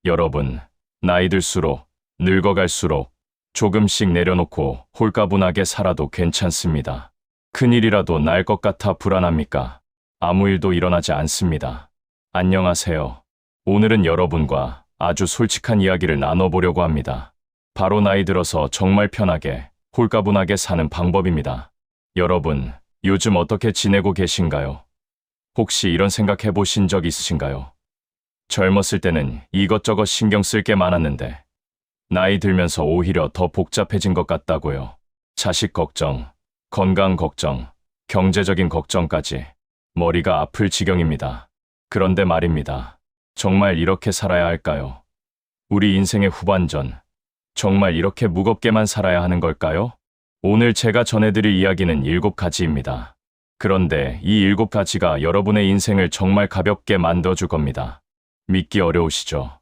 여러분, 나이 들수록, 늙어갈수록 조금씩 내려놓고 홀가분하게 살아도 괜찮습니다. 큰일이라도 날 것 같아 불안합니까? 아무 일도 일어나지 않습니다. 안녕하세요. 오늘은 여러분과 아주 솔직한 이야기를 나눠보려고 합니다. 바로 나이 들어서 정말 편하게, 홀가분하게 사는 방법입니다. 여러분, 요즘 어떻게 지내고 계신가요? 혹시 이런 생각 해보신 적 있으신가요? 젊었을 때는 이것저것 신경 쓸 게 많았는데, 나이 들면서 오히려 더 복잡해진 것 같다고요. 자식 걱정, 건강 걱정, 경제적인 걱정까지 머리가 아플 지경입니다. 그런데 말입니다. 정말 이렇게 살아야 할까요? 우리 인생의 후반전, 정말 이렇게 무겁게만 살아야 하는 걸까요? 오늘 제가 전해드릴 이야기는 7가지입니다. 그런데 이 7가지가 여러분의 인생을 정말 가볍게 만들어줄 겁니다. 믿기 어려우시죠?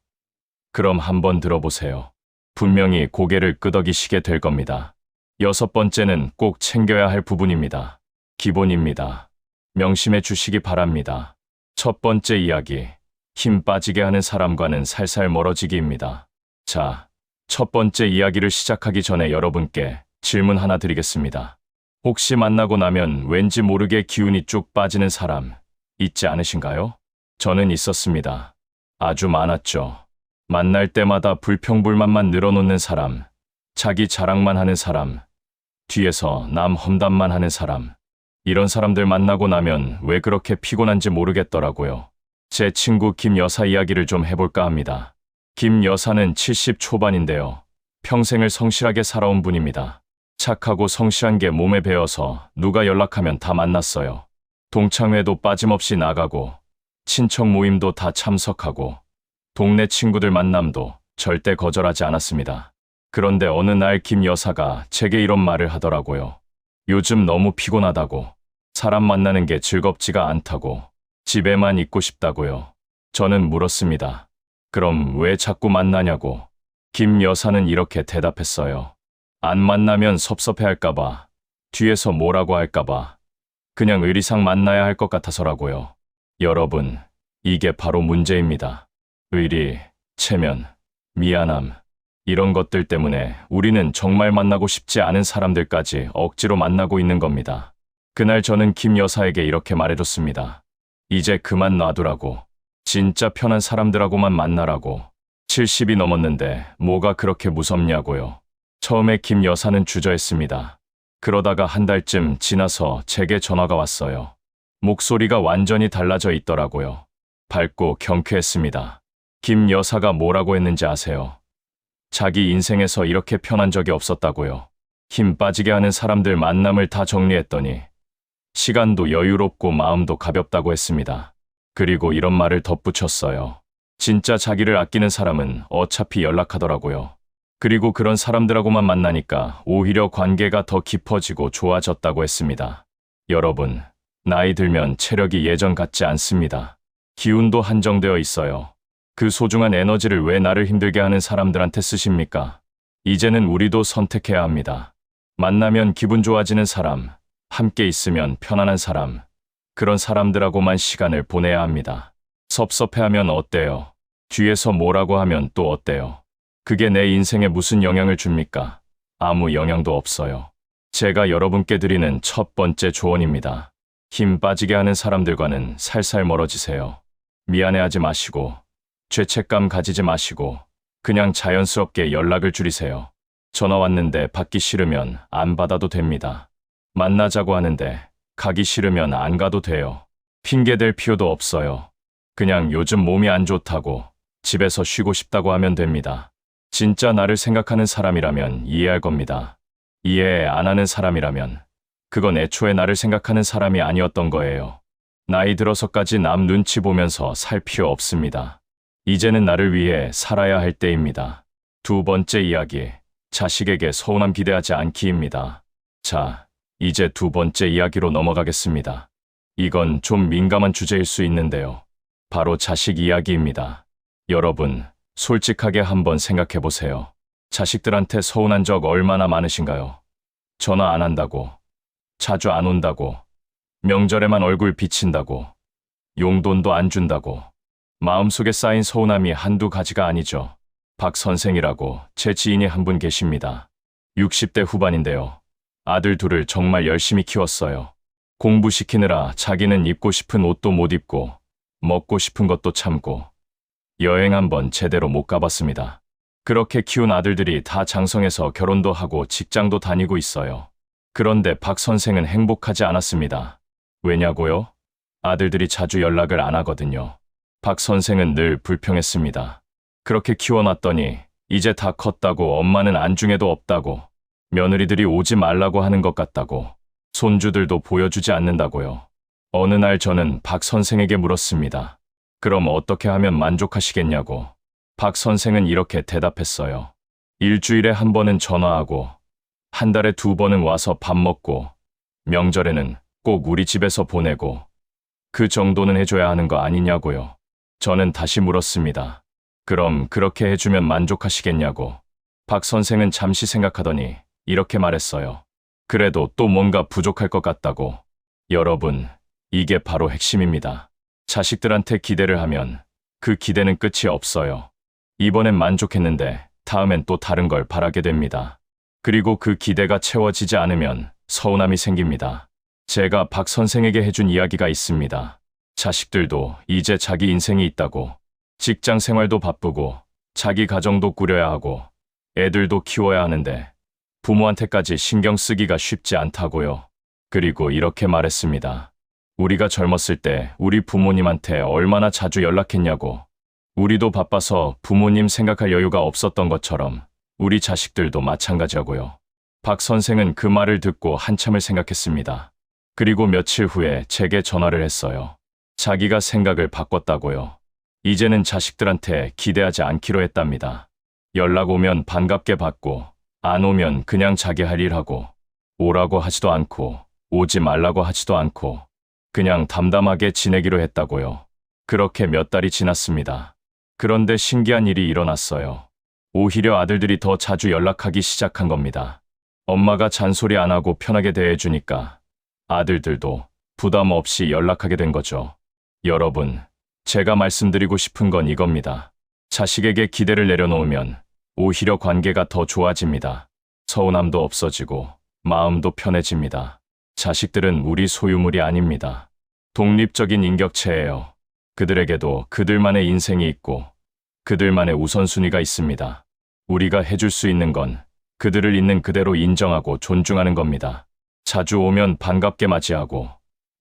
그럼 한번 들어보세요. 분명히 고개를 끄덕이시게 될 겁니다. 6번째는 꼭 챙겨야 할 부분입니다. 기본입니다. 명심해 주시기 바랍니다. 첫 번째 이야기, 힘 빠지게 하는 사람과는 살살 멀어지기입니다. 자, 첫 번째 이야기를 시작하기 전에 여러분께 질문 하나 드리겠습니다. 혹시 만나고 나면 왠지 모르게 기운이 쭉 빠지는 사람 있지 않으신가요? 저는 있었습니다. 아주 많았죠. 만날 때마다 불평불만만 늘어놓는 사람, 자기 자랑만 하는 사람, 뒤에서 남 험담만 하는 사람. 이런 사람들 만나고 나면 왜 그렇게 피곤한지 모르겠더라고요. 제 친구 김 여사 이야기를 좀 해볼까 합니다. 김 여사는 70 초반인데요. 평생을 성실하게 살아온 분입니다. 착하고 성실한 게 몸에 배어서 누가 연락하면 다 만났어요. 동창회도 빠짐없이 나가고, 친척 모임도 다 참석하고, 동네 친구들 만남도 절대 거절하지 않았습니다. 그런데 어느 날 김 여사가 제게 이런 말을 하더라고요. 요즘 너무 피곤하다고, 사람 만나는 게 즐겁지가 않다고, 집에만 있고 싶다고요. 저는 물었습니다. 그럼 왜 자꾸 만나냐고. 김 여사는 이렇게 대답했어요. 안 만나면 섭섭해할까봐, 뒤에서 뭐라고 할까봐, 그냥 의리상 만나야 할 것 같아서라고요. 여러분, 이게 바로 문제입니다. 의리, 체면, 미안함, 이런 것들 때문에 우리는 정말 만나고 싶지 않은 사람들까지 억지로 만나고 있는 겁니다. 그날 저는 김 여사에게 이렇게 말해줬습니다. 이제 그만 놔두라고. 진짜 편한 사람들하고만 만나라고. 70이 넘었는데 뭐가 그렇게 무섭냐고요. 처음에 김 여사는 주저했습니다. 그러다가 한 달쯤 지나서 제게 전화가 왔어요. 목소리가 완전히 달라져 있더라고요. 밝고 경쾌했습니다. 김 여사가 뭐라고 했는지 아세요? 자기 인생에서 이렇게 편한 적이 없었다고요. 힘 빠지게 하는 사람들 만남을 다 정리했더니 시간도 여유롭고 마음도 가볍다고 했습니다. 그리고 이런 말을 덧붙였어요. 진짜 자기를 아끼는 사람은 어차피 연락하더라고요. 그리고 그런 사람들하고만 만나니까 오히려 관계가 더 깊어지고 좋아졌다고 했습니다. 여러분, 나이 들면 체력이 예전 같지 않습니다. 기운도 한정되어 있어요. 그 소중한 에너지를 왜 나를 힘들게 하는 사람들한테 쓰십니까? 이제는 우리도 선택해야 합니다. 만나면 기분 좋아지는 사람, 함께 있으면 편안한 사람, 그런 사람들하고만 시간을 보내야 합니다. 섭섭해하면 어때요? 뒤에서 뭐라고 하면 또 어때요? 그게 내 인생에 무슨 영향을 줍니까? 아무 영향도 없어요. 제가 여러분께 드리는 첫 번째 조언입니다. 힘 빠지게 하는 사람들과는 살살 멀어지세요. 미안해하지 마시고, 죄책감 가지지 마시고, 그냥 자연스럽게 연락을 줄이세요. 전화 왔는데 받기 싫으면 안 받아도 됩니다. 만나자고 하는데 가기 싫으면 안 가도 돼요. 핑계 댈 필요도 없어요. 그냥 요즘 몸이 안 좋다고, 집에서 쉬고 싶다고 하면 됩니다. 진짜 나를 생각하는 사람이라면 이해할 겁니다. 이해 안 하는 사람이라면 그건 애초에 나를 생각하는 사람이 아니었던 거예요. 나이 들어서까지 남 눈치 보면서 살 필요 없습니다. 이제는 나를 위해 살아야 할 때입니다. 두 번째 이야기, 자식에게 서운함 기대하지 않기입니다. 자, 이제 두 번째 이야기로 넘어가겠습니다. 이건 좀 민감한 주제일 수 있는데요. 바로 자식 이야기입니다. 여러분, 솔직하게 한번 생각해 보세요. 자식들한테 서운한 적 얼마나 많으신가요? 전화 안 한다고, 자주 안 온다고, 명절에만 얼굴 비친다고, 용돈도 안 준다고, 마음속에 쌓인 서운함이 한두 가지가 아니죠. 박 선생이라고 제 지인이 한 분 계십니다. 60대 후반인데요. 아들 둘을 정말 열심히 키웠어요. 공부시키느라 자기는 입고 싶은 옷도 못 입고 먹고 싶은 것도 참고 여행 한번 제대로 못 가봤습니다. 그렇게 키운 아들들이 다 장성해서 결혼도 하고 직장도 다니고 있어요. 그런데 박 선생은 행복하지 않았습니다. 왜냐고요? 아들들이 자주 연락을 안 하거든요. 박 선생은 늘 불평했습니다. 그렇게 키워놨더니 이제 다 컸다고 엄마는 안중에도 없다고 며느리들이 오지 말라고 하는 것 같다고 손주들도 보여주지 않는다고요. 어느 날 저는 박 선생에게 물었습니다. 그럼 어떻게 하면 만족하시겠냐고. 박 선생은 이렇게 대답했어요. 일주일에 한 번은 전화하고 한 달에 2번은 와서 밥 먹고 명절에는 꼭 우리 집에서 보내고 그 정도는 해줘야 하는 거 아니냐고요. 저는 다시 물었습니다. 그럼 그렇게 해주면 만족하시겠냐고. 박 선생은 잠시 생각하더니 이렇게 말했어요. 그래도 또 뭔가 부족할 것 같다고. 여러분, 이게 바로 핵심입니다. 자식들한테 기대를 하면 그 기대는 끝이 없어요. 이번엔 만족했는데 다음엔 또 다른 걸 바라게 됩니다. 그리고 그 기대가 채워지지 않으면 서운함이 생깁니다. 제가 박 선생에게 해준 이야기가 있습니다. 자식들도 이제 자기 인생이 있다고, 직장 생활도 바쁘고 자기 가정도 꾸려야 하고 애들도 키워야 하는데 부모한테까지 신경 쓰기가 쉽지 않다고요. 그리고 이렇게 말했습니다. 우리가 젊었을 때 우리 부모님한테 얼마나 자주 연락했냐고. 우리도 바빠서 부모님 생각할 여유가 없었던 것처럼 우리 자식들도 마찬가지하고요. 박 선생은 그 말을 듣고 한참을 생각했습니다. 그리고 며칠 후에 제게 전화를 했어요. 자기가 생각을 바꿨다고요. 이제는 자식들한테 기대하지 않기로 했답니다. 연락 오면 반갑게 받고 안 오면 그냥 자기 할 일 하고 오라고 하지도 않고 오지 말라고 하지도 않고 그냥 담담하게 지내기로 했다고요. 그렇게 몇 달이 지났습니다. 그런데 신기한 일이 일어났어요. 오히려 아들들이 더 자주 연락하기 시작한 겁니다. 엄마가 잔소리 안 하고 편하게 대해주니까 아들들도 부담 없이 연락하게 된 거죠. 여러분, 제가 말씀드리고 싶은 건 이겁니다. 자식에게 기대를 내려놓으면 오히려 관계가 더 좋아집니다. 서운함도 없어지고 마음도 편해집니다. 자식들은 우리 소유물이 아닙니다. 독립적인 인격체예요. 그들에게도 그들만의 인생이 있고 그들만의 우선순위가 있습니다. 우리가 해줄 수 있는 건 그들을 있는 그대로 인정하고 존중하는 겁니다. 자주 오면 반갑게 맞이하고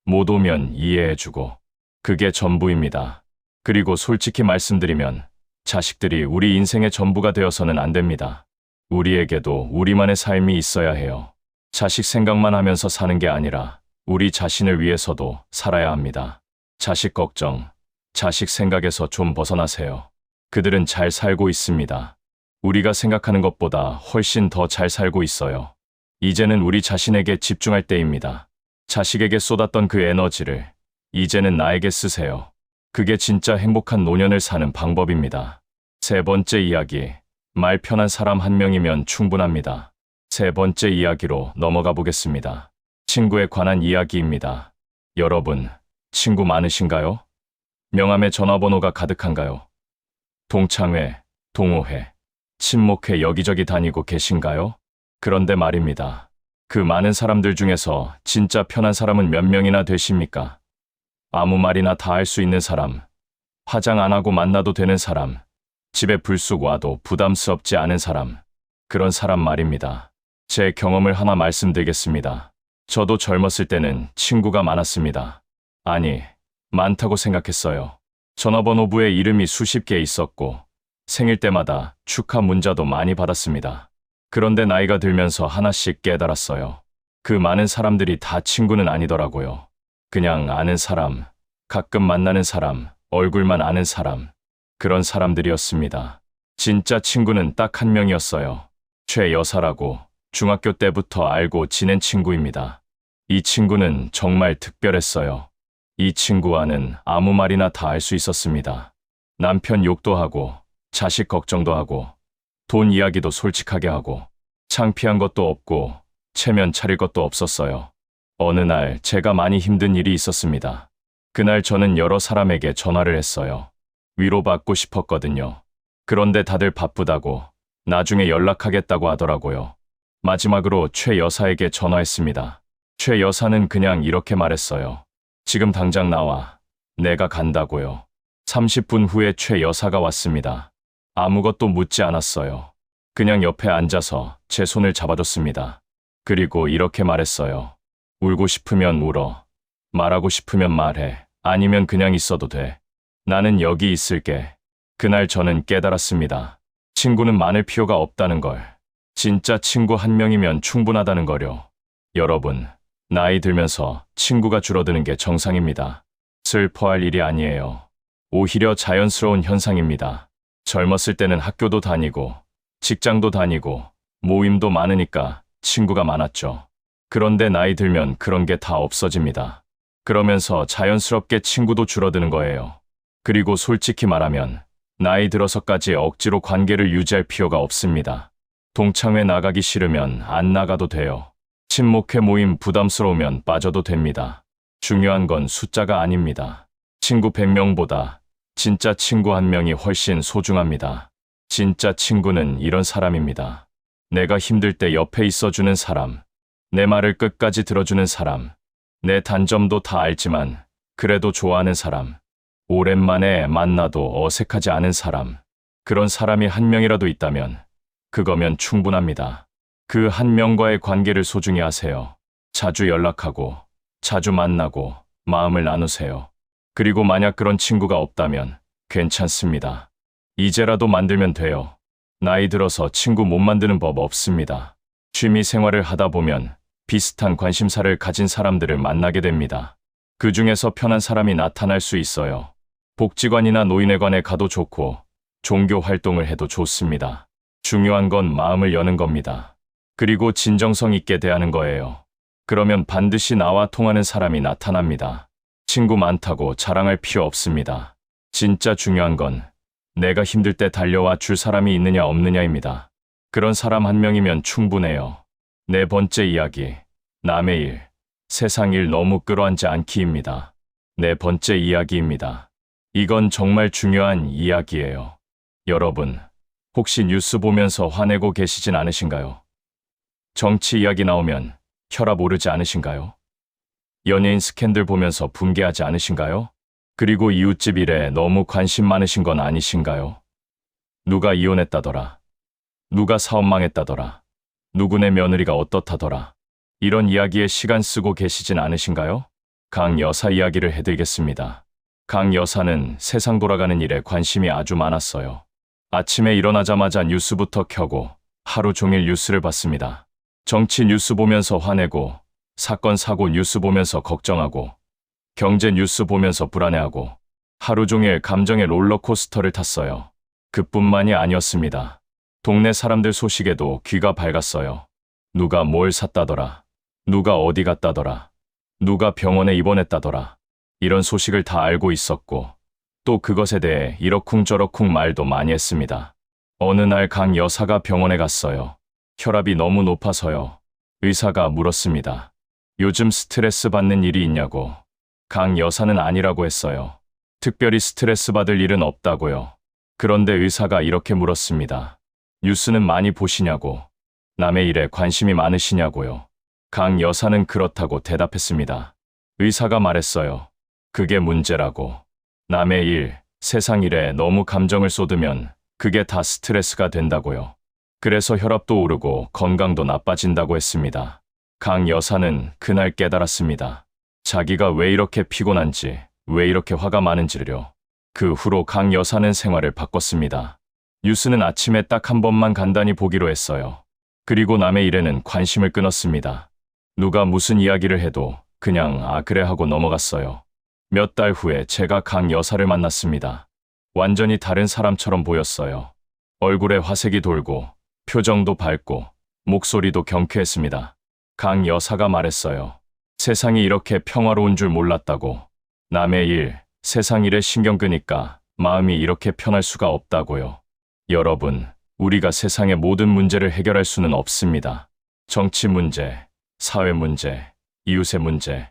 못 오면 이해해주고 그게 전부입니다. 그리고 솔직히 말씀드리면 자식들이 우리 인생의 전부가 되어서는 안 됩니다. 우리에게도 우리만의 삶이 있어야 해요. 자식 생각만 하면서 사는 게 아니라 우리 자신을 위해서도 살아야 합니다. 자식 걱정, 자식 생각에서 좀 벗어나세요. 그들은 잘 살고 있습니다. 우리가 생각하는 것보다 훨씬 더 잘 살고 있어요. 이제는 우리 자신에게 집중할 때입니다. 자식에게 쏟았던 그 에너지를 이제는 나에게 쓰세요. 그게 진짜 행복한 노년을 사는 방법입니다. 세 번째 이야기, 말 편한 사람 한 명이면 충분합니다. 세 번째 이야기로 넘어가 보겠습니다. 친구에 관한 이야기입니다. 여러분, 친구 많으신가요? 명함에 전화번호가 가득한가요? 동창회, 동호회, 친목회 여기저기 다니고 계신가요? 그런데 말입니다. 그 많은 사람들 중에서 진짜 편한 사람은 몇 명이나 되십니까? 아무 말이나 다 할 수 있는 사람, 화장 안 하고 만나도 되는 사람, 집에 불쑥 와도 부담스럽지 않은 사람, 그런 사람 말입니다. 제 경험을 하나 말씀드리겠습니다. 저도 젊었을 때는 친구가 많았습니다. 아니, 많다고 생각했어요. 전화번호부에 이름이 수십 개 있었고 생일 때마다 축하 문자도 많이 받았습니다. 그런데 나이가 들면서 하나씩 깨달았어요. 그 많은 사람들이 다 친구는 아니더라고요. 그냥 아는 사람, 가끔 만나는 사람, 얼굴만 아는 사람, 그런 사람들이었습니다. 진짜 친구는 딱 한 명이었어요. 최여사라고 중학교 때부터 알고 지낸 친구입니다. 이 친구는 정말 특별했어요. 이 친구와는 아무 말이나 다 할 수 있었습니다. 남편 욕도 하고 자식 걱정도 하고 돈 이야기도 솔직하게 하고 창피한 것도 없고 체면 차릴 것도 없었어요. 어느 날 제가 많이 힘든 일이 있었습니다. 그날 저는 여러 사람에게 전화를 했어요. 위로받고 싶었거든요. 그런데 다들 바쁘다고 나중에 연락하겠다고 하더라고요. 마지막으로 최 여사에게 전화했습니다. 최 여사는 그냥 이렇게 말했어요. 지금 당장 나와. 내가 간다고요. 30분 후에 최 여사가 왔습니다. 아무것도 묻지 않았어요. 그냥 옆에 앉아서 제 손을 잡아줬습니다. 그리고 이렇게 말했어요. 울고 싶으면 울어. 말하고 싶으면 말해. 아니면 그냥 있어도 돼. 나는 여기 있을게. 그날 저는 깨달았습니다. 친구는 많을 필요가 없다는 걸. 진짜 친구 한 명이면 충분하다는 거요. 여러분, 나이 들면서 친구가 줄어드는 게 정상입니다. 슬퍼할 일이 아니에요. 오히려 자연스러운 현상입니다. 젊었을 때는 학교도 다니고, 직장도 다니고, 모임도 많으니까 친구가 많았죠. 그런데 나이 들면 그런 게 다 없어집니다. 그러면서 자연스럽게 친구도 줄어드는 거예요. 그리고 솔직히 말하면 나이 들어서까지 억지로 관계를 유지할 필요가 없습니다. 동창회 나가기 싫으면 안 나가도 돼요. 친목회 모임 부담스러우면 빠져도 됩니다. 중요한 건 숫자가 아닙니다. 친구 100명보다 진짜 친구 한 명이 훨씬 소중합니다. 진짜 친구는 이런 사람입니다. 내가 힘들 때 옆에 있어주는 사람, 내 말을 끝까지 들어주는 사람, 내 단점도 다 알지만 그래도 좋아하는 사람, 오랜만에 만나도 어색하지 않은 사람, 그런 사람이 한 명이라도 있다면 그거면 충분합니다. 그 한 명과의 관계를 소중히 하세요. 자주 연락하고, 자주 만나고, 마음을 나누세요. 그리고 만약 그런 친구가 없다면 괜찮습니다. 이제라도 만들면 돼요. 나이 들어서 친구 못 만드는 법 없습니다. 취미 생활을 하다 보면 비슷한 관심사를 가진 사람들을 만나게 됩니다. 그 중에서 편한 사람이 나타날 수 있어요. 복지관이나 노인회관에 가도 좋고, 종교 활동을 해도 좋습니다. 중요한 건 마음을 여는 겁니다. 그리고 진정성 있게 대하는 거예요. 그러면 반드시 나와 통하는 사람이 나타납니다. 친구 많다고 자랑할 필요 없습니다. 진짜 중요한 건 내가 힘들 때 달려와 줄 사람이 있느냐 없느냐입니다. 그런 사람 한 명이면 충분해요. 네 번째 이야기, 남의 일, 세상 일 너무 끌어안지 않기입니다. 네 번째 이야기입니다. 이건 정말 중요한 이야기예요. 여러분, 혹시 뉴스 보면서 화내고 계시진 않으신가요? 정치 이야기 나오면 혈압 오르지 않으신가요? 연예인 스캔들 보면서 분개하지 않으신가요? 그리고 이웃집 일에 너무 관심 많으신 건 아니신가요? 누가 이혼했다더라. 누가 사업 망했다더라. 누구네 며느리가 어떻다더라. 이런 이야기에 시간 쓰고 계시진 않으신가요? 강 여사 이야기를 해드리겠습니다. 강 여사는 세상 돌아가는 일에 관심이 아주 많았어요. 아침에 일어나자마자 뉴스부터 켜고 하루 종일 뉴스를 봤습니다. 정치 뉴스 보면서 화내고, 사건 사고 뉴스 보면서 걱정하고, 경제 뉴스 보면서 불안해하고, 하루 종일 감정의 롤러코스터를 탔어요. 그뿐만이 아니었습니다. 동네 사람들 소식에도 귀가 밝았어요. 누가 뭘 샀다더라. 누가 어디 갔다더라. 누가 병원에 입원했다더라. 이런 소식을 다 알고 있었고, 또 그것에 대해 이러쿵저러쿵 말도 많이 했습니다. 어느 날 강 여사가 병원에 갔어요. 혈압이 너무 높아서요. 의사가 물었습니다. 요즘 스트레스 받는 일이 있냐고. 강 여사는 아니라고 했어요. 특별히 스트레스 받을 일은 없다고요. 그런데 의사가 이렇게 물었습니다. 뉴스는 많이 보시냐고. 남의 일에 관심이 많으시냐고요. 강 여사는 그렇다고 대답했습니다. 의사가 말했어요. 그게 문제라고. 남의 일, 세상 일에 너무 감정을 쏟으면 그게 다 스트레스가 된다고요. 그래서 혈압도 오르고 건강도 나빠진다고 했습니다. 강 여사는 그날 깨달았습니다. 자기가 왜 이렇게 피곤한지, 왜 이렇게 화가 많은지를요. 그 후로 강 여사는 생활을 바꿨습니다. 뉴스는 아침에 딱 한 번만 간단히 보기로 했어요. 그리고 남의 일에는 관심을 끊었습니다. 누가 무슨 이야기를 해도 그냥 아 그래 하고 넘어갔어요. 몇 달 후에 제가 강 여사를 만났습니다. 완전히 다른 사람처럼 보였어요. 얼굴에 화색이 돌고 표정도 밝고 목소리도 경쾌했습니다. 강 여사가 말했어요. 세상이 이렇게 평화로운 줄 몰랐다고. 남의 일, 세상 일에 신경 끄니까 마음이 이렇게 편할 수가 없다고요. 여러분, 우리가 세상의 모든 문제를 해결할 수는 없습니다. 정치 문제, 사회 문제, 이웃의 문제,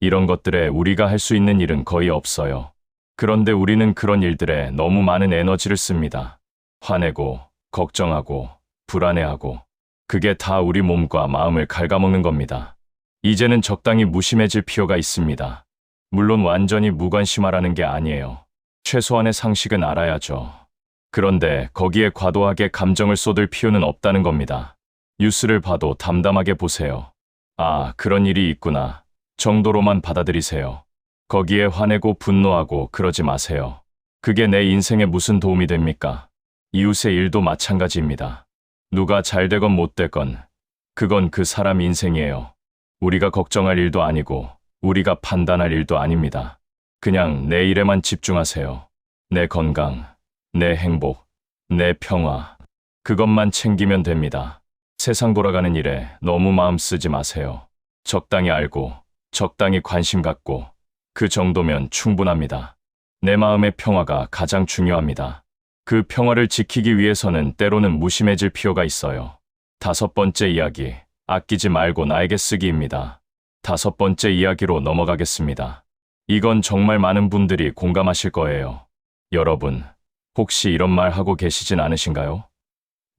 이런 것들에 우리가 할 수 있는 일은 거의 없어요. 그런데 우리는 그런 일들에 너무 많은 에너지를 씁니다. 화내고, 걱정하고, 불안해하고. 그게 다 우리 몸과 마음을 갉아먹는 겁니다. 이제는 적당히 무심해질 필요가 있습니다. 물론 완전히 무관심하라는 게 아니에요. 최소한의 상식은 알아야죠. 그런데 거기에 과도하게 감정을 쏟을 필요는 없다는 겁니다. 뉴스를 봐도 담담하게 보세요. 아, 그런 일이 있구나 정도로만 받아들이세요. 거기에 화내고 분노하고 그러지 마세요. 그게 내 인생에 무슨 도움이 됩니까? 이웃의 일도 마찬가지입니다. 누가 잘 되건 못 되건 그건 그 사람 인생이에요. 우리가 걱정할 일도 아니고 우리가 판단할 일도 아닙니다. 그냥 내 일에만 집중하세요. 내 건강, 내 행복, 내 평화, 그것만 챙기면 됩니다. 세상 돌아가는 일에 너무 마음 쓰지 마세요. 적당히 알고, 적당히 관심 갖고, 그 정도면 충분합니다. 내 마음의 평화가 가장 중요합니다. 그 평화를 지키기 위해서는 때로는 무심해질 필요가 있어요. 5번째 이야기, 아끼지 말고 나에게 쓰기입니다. 5번째 이야기로 넘어가겠습니다. 이건 정말 많은 분들이 공감하실 거예요. 여러분, 혹시 이런 말 하고 계시진 않으신가요?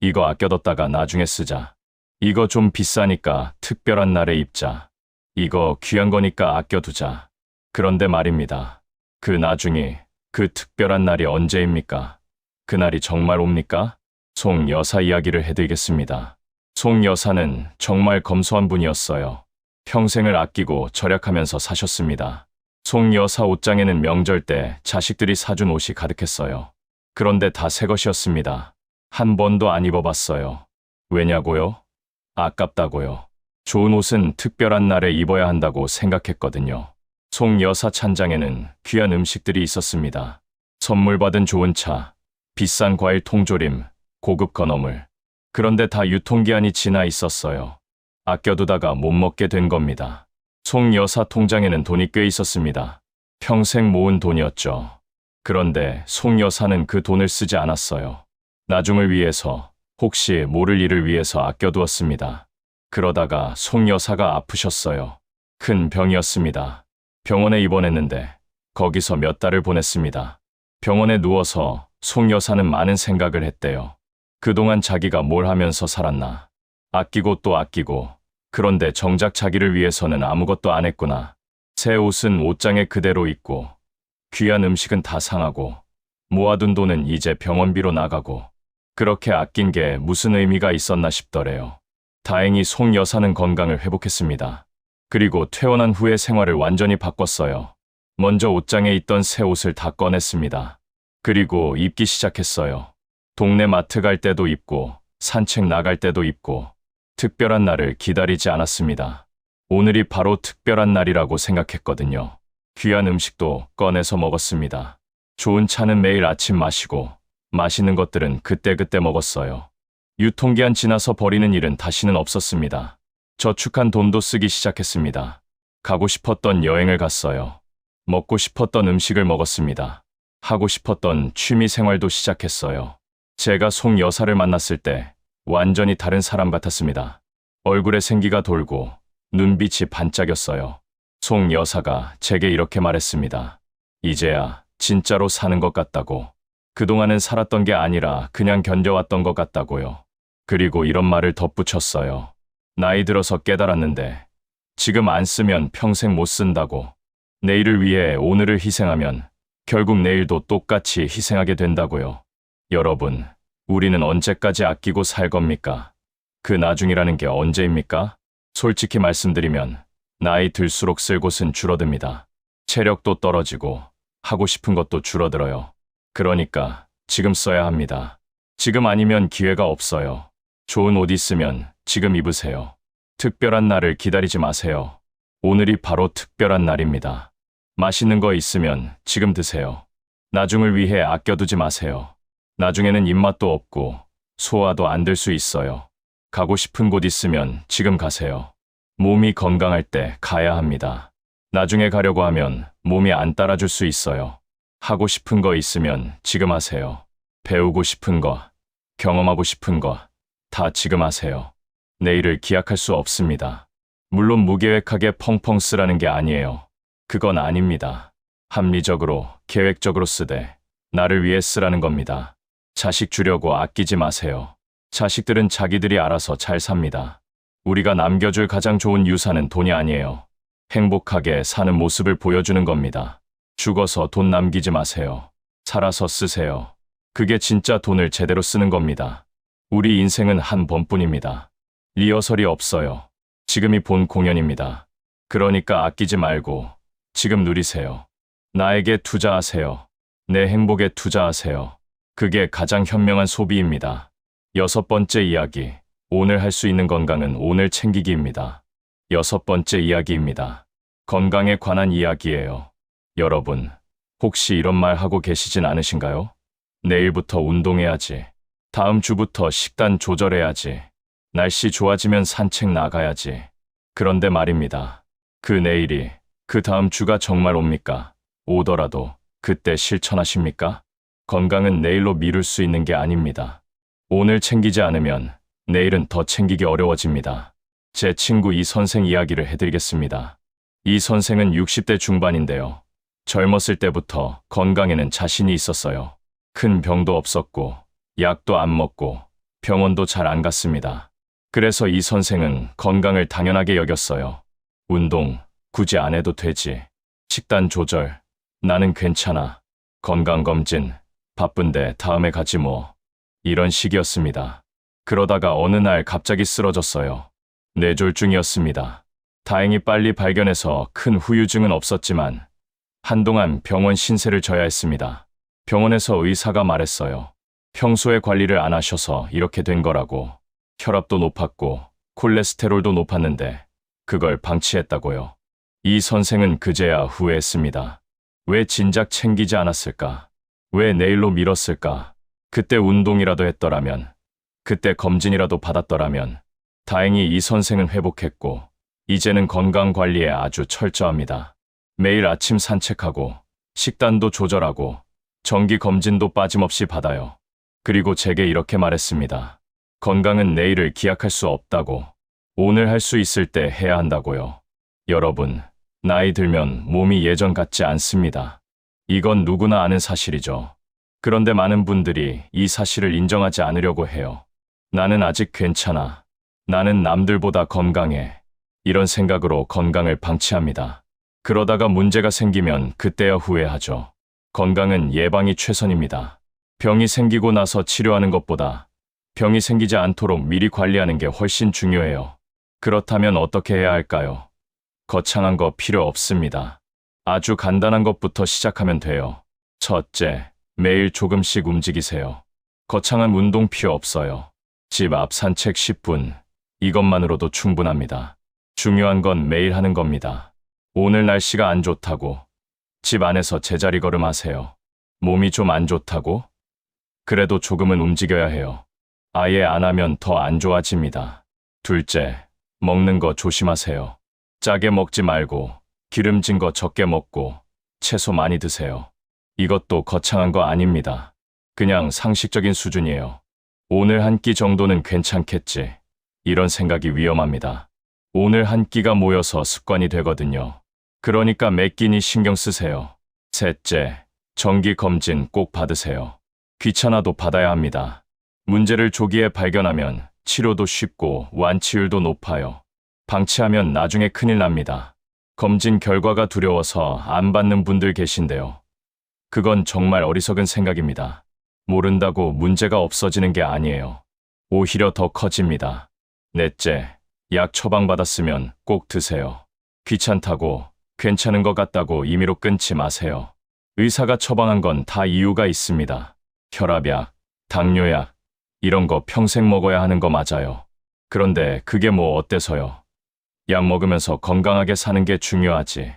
이거 아껴뒀다가 나중에 쓰자. 이거 좀 비싸니까 특별한 날에 입자. 이거 귀한 거니까 아껴두자. 그런데 말입니다. 그 나중이, 그 특별한 날이 언제입니까? 그날이 정말 옵니까? 송 여사 이야기를 해드리겠습니다. 송 여사는 정말 검소한 분이었어요. 평생을 아끼고 절약하면서 사셨습니다. 송 여사 옷장에는 명절 때 자식들이 사준 옷이 가득했어요. 그런데 다 새 것이었습니다. 한 번도 안 입어봤어요. 왜냐고요? 아깝다고요. 좋은 옷은 특별한 날에 입어야 한다고 생각했거든요. 송 여사 찬장에는 귀한 음식들이 있었습니다. 선물 받은 좋은 차, 비싼 과일 통조림, 고급 건어물. 그런데 다 유통기한이 지나 있었어요. 아껴두다가 못 먹게 된 겁니다. 송 여사 통장에는 돈이 꽤 있었습니다. 평생 모은 돈이었죠. 그런데 송 여사는 그 돈을 쓰지 않았어요. 나중을 위해서, 혹시 모를 일을 위해서 아껴두었습니다. 그러다가 송 여사가 아프셨어요. 큰 병이었습니다. 병원에 입원했는데 거기서 몇 달을 보냈습니다. 병원에 누워서 송 여사는 많은 생각을 했대요. 그동안 자기가 뭘 하면서 살았나. 아끼고 또 아끼고, 그런데 정작 자기를 위해서는 아무것도 안 했구나. 새 옷은 옷장에 그대로 있고, 귀한 음식은 다 상하고, 모아둔 돈은 이제 병원비로 나가고, 그렇게 아낀 게 무슨 의미가 있었나 싶더래요. 다행히 송 여사는 건강을 회복했습니다. 그리고 퇴원한 후에 생활을 완전히 바꿨어요. 먼저 옷장에 있던 새 옷을 다 꺼냈습니다. 그리고 입기 시작했어요. 동네 마트 갈 때도 입고, 산책 나갈 때도 입고, 특별한 날을 기다리지 않았습니다. 오늘이 바로 특별한 날이라고 생각했거든요. 귀한 음식도 꺼내서 먹었습니다. 좋은 차는 매일 아침 마시고, 맛있는 것들은 그때그때 먹었어요. 유통기한 지나서 버리는 일은 다시는 없었습니다. 저축한 돈도 쓰기 시작했습니다. 가고 싶었던 여행을 갔어요. 먹고 싶었던 음식을 먹었습니다. 하고 싶었던 취미 생활도 시작했어요. 제가 송 여사를 만났을 때 완전히 다른 사람 같았습니다. 얼굴에 생기가 돌고 눈빛이 반짝였어요. 송 여사가 제게 이렇게 말했습니다. 이제야 진짜로 사는 것 같다고. 그동안은 살았던 게 아니라 그냥 견뎌왔던 것 같다고요. 그리고 이런 말을 덧붙였어요. 나이 들어서 깨달았는데 지금 안 쓰면 평생 못 쓴다고. 내일을 위해 오늘을 희생하면 결국 내일도 똑같이 희생하게 된다고요. 여러분, 우리는 언제까지 아끼고 살 겁니까? 그 나중이라는 게 언제입니까? 솔직히 말씀드리면 나이 들수록 쓸 곳은 줄어듭니다. 체력도 떨어지고 하고 싶은 것도 줄어들어요. 그러니까 지금 써야 합니다. 지금 아니면 기회가 없어요. 좋은 옷 있으면 지금 입으세요. 특별한 날을 기다리지 마세요. 오늘이 바로 특별한 날입니다. 맛있는 거 있으면 지금 드세요. 나중을 위해 아껴두지 마세요. 나중에는 입맛도 없고 소화도 안 될 수 있어요. 가고 싶은 곳 있으면 지금 가세요. 몸이 건강할 때 가야 합니다. 나중에 가려고 하면 몸이 안 따라줄 수 있어요. 하고 싶은 거 있으면 지금 하세요. 배우고 싶은 거, 경험하고 싶은 거 다 지금 하세요. 내일을 기약할 수 없습니다. 물론 무계획하게 펑펑 쓰라는 게 아니에요. 그건 아닙니다. 합리적으로 계획적으로 쓰되 나를 위해 쓰라는 겁니다. 자식 주려고 아끼지 마세요. 자식들은 자기들이 알아서 잘 삽니다. 우리가 남겨줄 가장 좋은 유산은 돈이 아니에요. 행복하게 사는 모습을 보여주는 겁니다. 죽어서 돈 남기지 마세요. 살아서 쓰세요. 그게 진짜 돈을 제대로 쓰는 겁니다. 우리 인생은 한 번뿐입니다. 리허설이 없어요. 지금이 본 공연입니다. 그러니까 아끼지 말고 지금 누리세요. 나에게 투자하세요. 내 행복에 투자하세요. 그게 가장 현명한 소비입니다. 6번째 이야기. 오늘 할 수 있는 건강은 오늘 챙기기입니다. 6번째 이야기입니다. 건강에 관한 이야기예요. 여러분, 혹시 이런 말 하고 계시진 않으신가요? 내일부터 운동해야지. 다음 주부터 식단 조절해야지. 날씨 좋아지면 산책 나가야지. 그런데 말입니다. 그 내일이, 그 다음 주가 정말 옵니까? 오더라도 그때 실천하십니까? 건강은 내일로 미룰 수 있는 게 아닙니다. 오늘 챙기지 않으면 내일은 더 챙기기 어려워집니다. 제 친구 이 선생 이야기를 해드리겠습니다. 이 선생은 60대 중반인데요. 젊었을 때부터 건강에는 자신이 있었어요. 큰 병도 없었고 약도 안 먹고 병원도 잘 안 갔습니다. 그래서 이 선생은 건강을 당연하게 여겼어요. 운동 굳이 안 해도 되지. 식단 조절 나는 괜찮아. 건강검진 바쁜데 다음에 가지 뭐. 이런 식이었습니다. 그러다가 어느 날 갑자기 쓰러졌어요. 뇌졸중이었습니다. 다행히 빨리 발견해서 큰 후유증은 없었지만 한동안 병원 신세를 져야 했습니다. 병원에서 의사가 말했어요. 평소에 관리를 안 하셔서 이렇게 된 거라고. 혈압도 높았고 콜레스테롤도 높았는데 그걸 방치했다고요. 이 선생은 그제야 후회했습니다. 왜 진작 챙기지 않았을까? 왜 내일로 미뤘을까? 그때 운동이라도 했더라면, 그때 검진이라도 받았더라면. 다행히 이 선생은 회복했고 이제는 건강관리에 아주 철저합니다. 매일 아침 산책하고 식단도 조절하고 정기검진도 빠짐없이 받아요. 그리고 제게 이렇게 말했습니다. 건강은 내일을 기약할 수 없다고. 오늘 할 수 있을 때 해야 한다고요. 여러분, 나이 들면 몸이 예전 같지 않습니다. 이건 누구나 아는 사실이죠. 그런데 많은 분들이 이 사실을 인정하지 않으려고 해요. 나는 아직 괜찮아. 나는 남들보다 건강해. 이런 생각으로 건강을 방치합니다. 그러다가 문제가 생기면 그때야 후회하죠. 건강은 예방이 최선입니다. 병이 생기고 나서 치료하는 것보다 병이 생기지 않도록 미리 관리하는 게 훨씬 중요해요. 그렇다면 어떻게 해야 할까요? 거창한 거 필요 없습니다. 아주 간단한 것부터 시작하면 돼요. 첫째, 매일 조금씩 움직이세요. 거창한 운동 필요 없어요. 집 앞 산책 10분, 이것만으로도 충분합니다. 중요한 건 매일 하는 겁니다. 오늘 날씨가 안 좋다고 집 안에서 제자리 걸음하세요. 몸이 좀 안 좋다고? 그래도 조금은 움직여야 해요. 아예 안 하면 더 안 좋아집니다. 둘째, 먹는 거 조심하세요. 짜게 먹지 말고 기름진 거 적게 먹고 채소 많이 드세요. 이것도 거창한 거 아닙니다. 그냥 상식적인 수준이에요. 오늘 한 끼 정도는 괜찮겠지. 이런 생각이 위험합니다. 오늘 한 끼가 모여서 습관이 되거든요. 그러니까 매 끼니 신경 쓰세요. 셋째, 정기 검진 꼭 받으세요. 귀찮아도 받아야 합니다. 문제를 조기에 발견하면 치료도 쉽고 완치율도 높아요. 방치하면 나중에 큰일 납니다. 검진 결과가 두려워서 안 받는 분들 계신데요. 그건 정말 어리석은 생각입니다. 모른다고 문제가 없어지는 게 아니에요. 오히려 더 커집니다. 넷째, 약 처방받았으면 꼭 드세요. 귀찮다고, 괜찮은 것 같다고 임의로 끊지 마세요. 의사가 처방한 건 다 이유가 있습니다. 혈압약, 당뇨약, 이런 거 평생 먹어야 하는 거 맞아요. 그런데 그게 뭐 어때서요? 약 먹으면서 건강하게 사는 게 중요하지.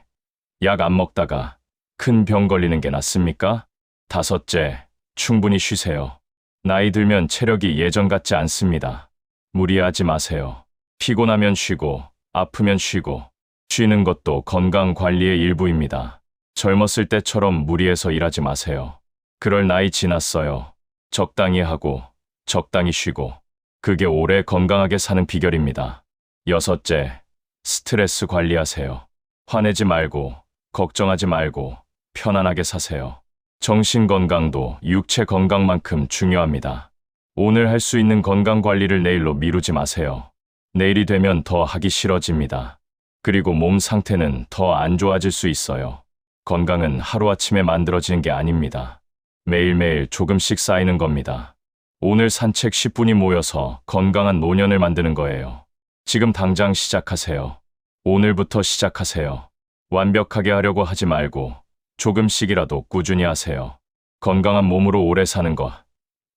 약 안 먹다가 큰 병 걸리는 게 낫습니까? 다섯째, 충분히 쉬세요. 나이 들면 체력이 예전 같지 않습니다. 무리하지 마세요. 피곤하면 쉬고, 아프면 쉬고, 쉬는 것도 건강 관리의 일부입니다. 젊었을 때처럼 무리해서 일하지 마세요. 그럴 나이 지났어요. 적당히 하고, 적당히 쉬고, 그게 오래 건강하게 사는 비결입니다. 여섯째, 스트레스 관리하세요. 화내지 말고, 걱정하지 말고, 편안하게 사세요. 정신 건강도 육체 건강만큼 중요합니다. 오늘 할 수 있는 건강 관리를 내일로 미루지 마세요. 내일이 되면 더 하기 싫어집니다. 그리고 몸 상태는 더 안 좋아질 수 있어요. 건강은 하루아침에 만들어지는 게 아닙니다. 매일매일 조금씩 쌓이는 겁니다. 오늘 산책 10분이 모여서 건강한 노년을 만드는 거예요. 지금 당장 시작하세요. 오늘부터 시작하세요. 완벽하게 하려고 하지 말고 조금씩이라도 꾸준히 하세요. 건강한 몸으로 오래 사는 것,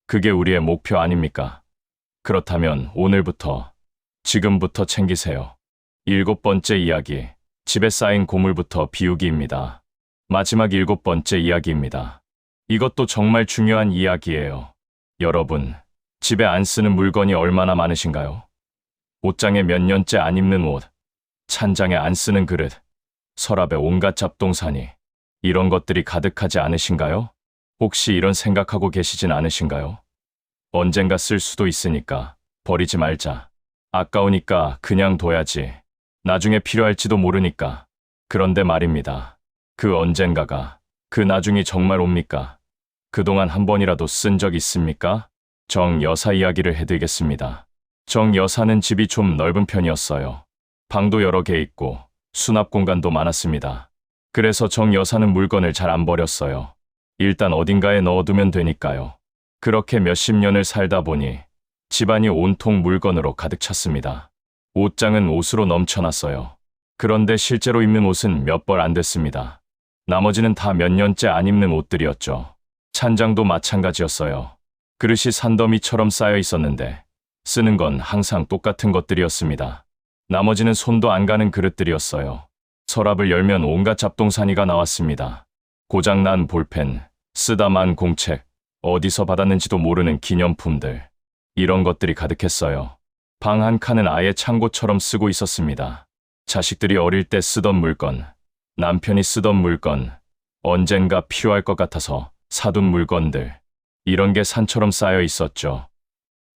그게 우리의 목표 아닙니까? 그렇다면 오늘부터, 지금부터 챙기세요. 7번째 이야기, 집에 쌓인 고물부터 비우기입니다. 마지막 7번째 이야기입니다. 이것도 정말 중요한 이야기예요. 여러분, 집에 안 쓰는 물건이 얼마나 많으신가요? 옷장에 몇 년째 안 입는 옷, 찬장에 안 쓰는 그릇, 서랍에 온갖 잡동사니, 이런 것들이 가득하지 않으신가요? 혹시 이런 생각하고 계시진 않으신가요? 언젠가 쓸 수도 있으니까 버리지 말자. 아까우니까 그냥 둬야지. 나중에 필요할지도 모르니까. 그런데 말입니다. 그 언젠가가, 그 나중이 정말 옵니까? 그동안 한 번이라도 쓴 적 있습니까? 정 여사 이야기를 해드리겠습니다. 정 여사는 집이 좀 넓은 편이었어요. 방도 여러 개 있고 수납 공간도 많았습니다. 그래서 정 여사는 물건을 잘 안 버렸어요. 일단 어딘가에 넣어두면 되니까요. 그렇게 몇십 년을 살다 보니 집안이 온통 물건으로 가득 찼습니다. 옷장은 옷으로 넘쳐났어요. 그런데 실제로 입는 옷은 몇 벌 안 됐습니다. 나머지는 다 몇 년째 안 입는 옷들이었죠. 찬장도 마찬가지였어요. 그릇이 산더미처럼 쌓여 있었는데 쓰는 건 항상 똑같은 것들이었습니다. 나머지는 손도 안 가는 그릇들이었어요. 서랍을 열면 온갖 잡동사니가 나왔습니다. 고장난 볼펜, 쓰다만 공책, 어디서 받았는지도 모르는 기념품들. 이런 것들이 가득했어요. 방 한 칸은 아예 창고처럼 쓰고 있었습니다. 자식들이 어릴 때 쓰던 물건, 남편이 쓰던 물건, 언젠가 필요할 것 같아서 사둔 물건들. 이런 게 산처럼 쌓여 있었죠.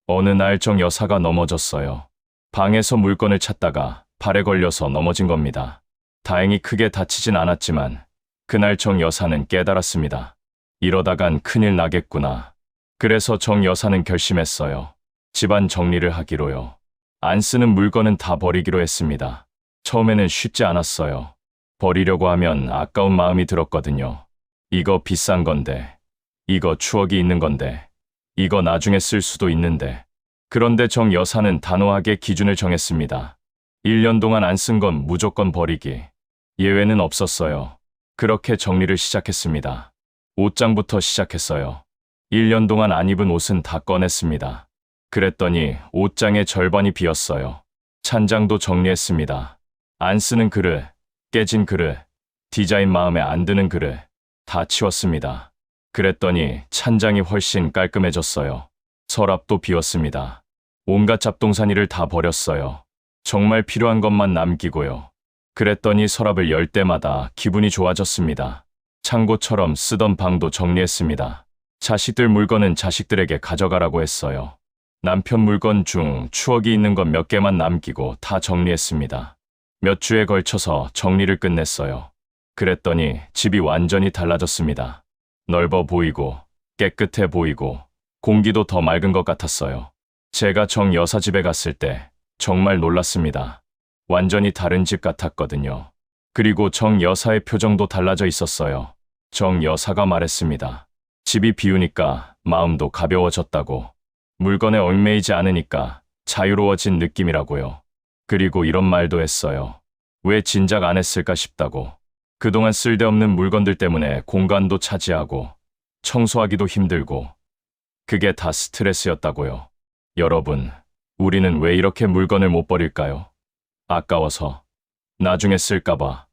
어느 날 정 여사가 넘어졌어요. 방에서 물건을 찾다가 발에 걸려서 넘어진 겁니다. 다행히 크게 다치진 않았지만 그날 정 여사는 깨달았습니다. 이러다간 큰일 나겠구나. 그래서 정 여사는 결심했어요. 집안 정리를 하기로요. 안 쓰는 물건은 다 버리기로 했습니다. 처음에는 쉽지 않았어요. 버리려고 하면 아까운 마음이 들었거든요. 이거 비싼 건데, 이거 추억이 있는 건데, 이거 나중에 쓸 수도 있는데. 그런데 정 여사는 단호하게 기준을 정했습니다. 1년 동안 안 쓴 건 무조건 버리기. 예외는 없었어요. 그렇게 정리를 시작했습니다. 옷장부터 시작했어요. 1년 동안 안 입은 옷은 다 꺼냈습니다. 그랬더니 옷장의 절반이 비었어요. 찬장도 정리했습니다. 안 쓰는 그릇, 깨진 그릇, 디자인 마음에 안 드는 그릇, 다 치웠습니다. 그랬더니 찬장이 훨씬 깔끔해졌어요. 서랍도 비웠습니다. 온갖 잡동사니를 다 버렸어요. 정말 필요한 것만 남기고요. 그랬더니 서랍을 열 때마다 기분이 좋아졌습니다. 창고처럼 쓰던 방도 정리했습니다. 자식들 물건은 자식들에게 가져가라고 했어요. 남편 물건 중 추억이 있는 것 몇 개만 남기고 다 정리했습니다. 몇 주에 걸쳐서 정리를 끝냈어요. 그랬더니 집이 완전히 달라졌습니다. 넓어 보이고 깨끗해 보이고 공기도 더 맑은 것 같았어요. 제가 정 여사 집에 갔을 때 정말 놀랐습니다. 완전히 다른 집 같았거든요. 그리고 정 여사의 표정도 달라져 있었어요. 정 여사가 말했습니다. 집이 비우니까 마음도 가벼워졌다고. 물건에 얽매이지 않으니까 자유로워진 느낌이라고요. 그리고 이런 말도 했어요. 왜 진작 안 했을까 싶다고. 그동안 쓸데없는 물건들 때문에 공간도 차지하고 청소하기도 힘들고 그게 다 스트레스였다고요. 여러분, 우리는 왜 이렇게 물건을 못 버릴까요? 아까워서, 나중에 쓸까봐,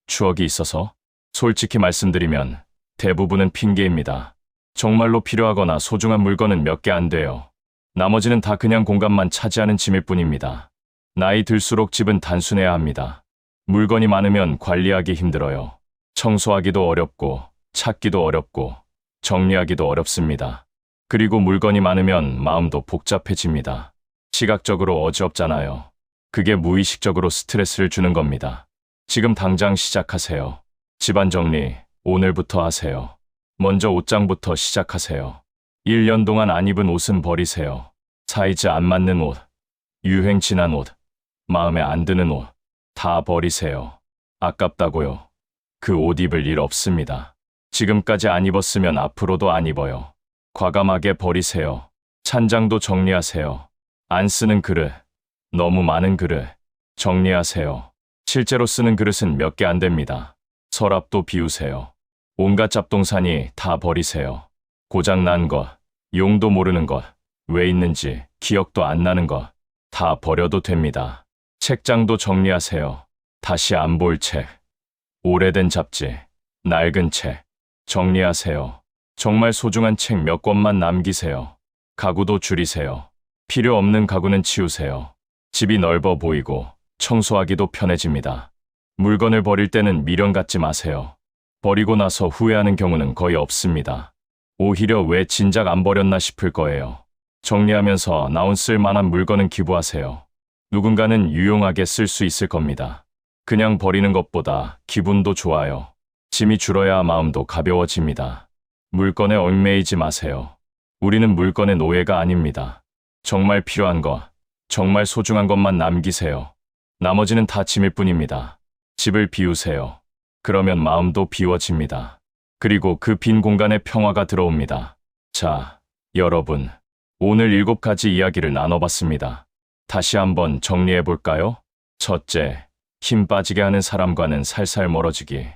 추억이 있어서? 솔직히 말씀드리면 대부분은 핑계입니다. 정말로 필요하거나 소중한 물건은 몇 개 안 돼요. 나머지는 다 그냥 공간만 차지하는 짐일 뿐입니다. 나이 들수록 집은 단순해야 합니다. 물건이 많으면 관리하기 힘들어요. 청소하기도 어렵고, 찾기도 어렵고, 정리하기도 어렵습니다. 그리고 물건이 많으면 마음도 복잡해집니다. 시각적으로 어지럽잖아요. 그게 무의식적으로 스트레스를 주는 겁니다. 지금 당장 시작하세요. 집안 정리, 오늘부터 하세요. 먼저 옷장부터 시작하세요. 1년 동안 안 입은 옷은 버리세요. 사이즈 안 맞는 옷, 유행 지난 옷, 마음에 안 드는 옷, 다 버리세요. 아깝다고요. 그 옷 입을 일 없습니다. 지금까지 안 입었으면 앞으로도 안 입어요. 과감하게 버리세요. 찬장도 정리하세요. 안 쓰는 그릇, 너무 많은 그릇, 정리하세요. 실제로 쓰는 그릇은 몇 개 안 됩니다. 서랍도 비우세요. 온갖 잡동사니 다 버리세요. 고장난 것, 용도 모르는 것, 왜 있는지 기억도 안 나는 것, 다 버려도 됩니다. 책장도 정리하세요. 다시 안 볼 책, 오래된 잡지, 낡은 책, 정리하세요. 정말 소중한 책 몇 권만 남기세요. 가구도 줄이세요. 필요 없는 가구는 치우세요. 집이 넓어 보이고 청소하기도 편해집니다. 물건을 버릴 때는 미련 갖지 마세요. 버리고 나서 후회하는 경우는 거의 없습니다. 오히려 왜 진작 안 버렸나 싶을 거예요. 정리하면서 나온 쓸만한 물건은 기부하세요. 누군가는 유용하게 쓸 수 있을 겁니다. 그냥 버리는 것보다 기분도 좋아요. 짐이 줄어야 마음도 가벼워집니다. 물건에 얽매이지 마세요. 우리는 물건의 노예가 아닙니다. 정말 필요한 것, 정말 소중한 것만 남기세요. 나머지는 다 짐일 뿐입니다. 집을 비우세요. 그러면 마음도 비워집니다. 그리고 그 빈 공간에 평화가 들어옵니다. 자, 여러분, 오늘 7가지 이야기를 나눠봤습니다. 다시 한번 정리해 볼까요? 첫째, 힘 빠지게 하는 사람과는 살살 멀어지기.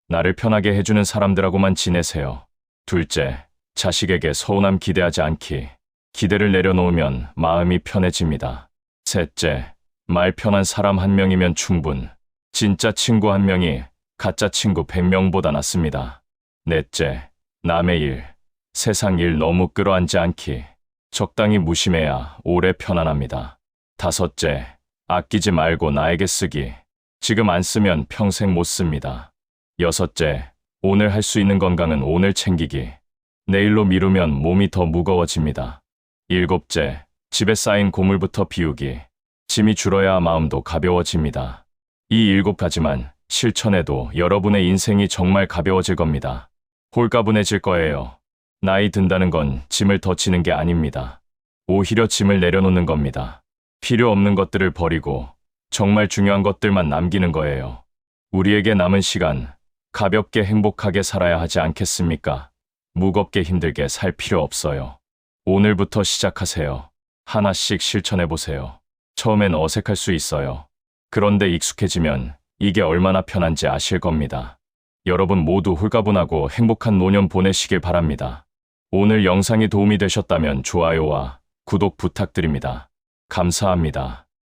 나를 편하게 해주는 사람들하고만 지내세요. 둘째, 자식에게 서운함 기대하지 않기. 기대를 내려놓으면 마음이 편해집니다. 셋째, 말 편한 사람 한 명이면 충분. 진짜 친구 한 명이 가짜 친구 100명보다 낫습니다. 넷째, 남의 일, 세상 일 너무 끌어안지 않기. 적당히 무심해야 오래 편안합니다. 다섯째, 아끼지 말고 나에게 쓰기. 지금 안 쓰면 평생 못 씁니다. 여섯째, 오늘 할 수 있는 건강은 오늘 챙기기. 내일로 미루면 몸이 더 무거워집니다. 일곱째, 집에 쌓인 고물부터 비우기. 짐이 줄어야 마음도 가벼워집니다. 이 7가지만 실천해도 여러분의 인생이 정말 가벼워질 겁니다. 홀가분해질 거예요. 나이 든다는 건 짐을 더 지는 게 아닙니다. 오히려 짐을 내려놓는 겁니다. 필요 없는 것들을 버리고 정말 중요한 것들만 남기는 거예요. 우리에게 남은 시간, 가볍게 행복하게 살아야 하지 않겠습니까? 무겁게 힘들게 살 필요 없어요. 오늘부터 시작하세요. 하나씩 실천해보세요. 처음엔 어색할 수 있어요. 그런데 익숙해지면 이게 얼마나 편한지 아실 겁니다. 여러분 모두 홀가분하고 행복한 노년 보내시길 바랍니다. 오늘 영상이 도움이 되셨다면 좋아요와 구독 부탁드립니다. 감사합니다.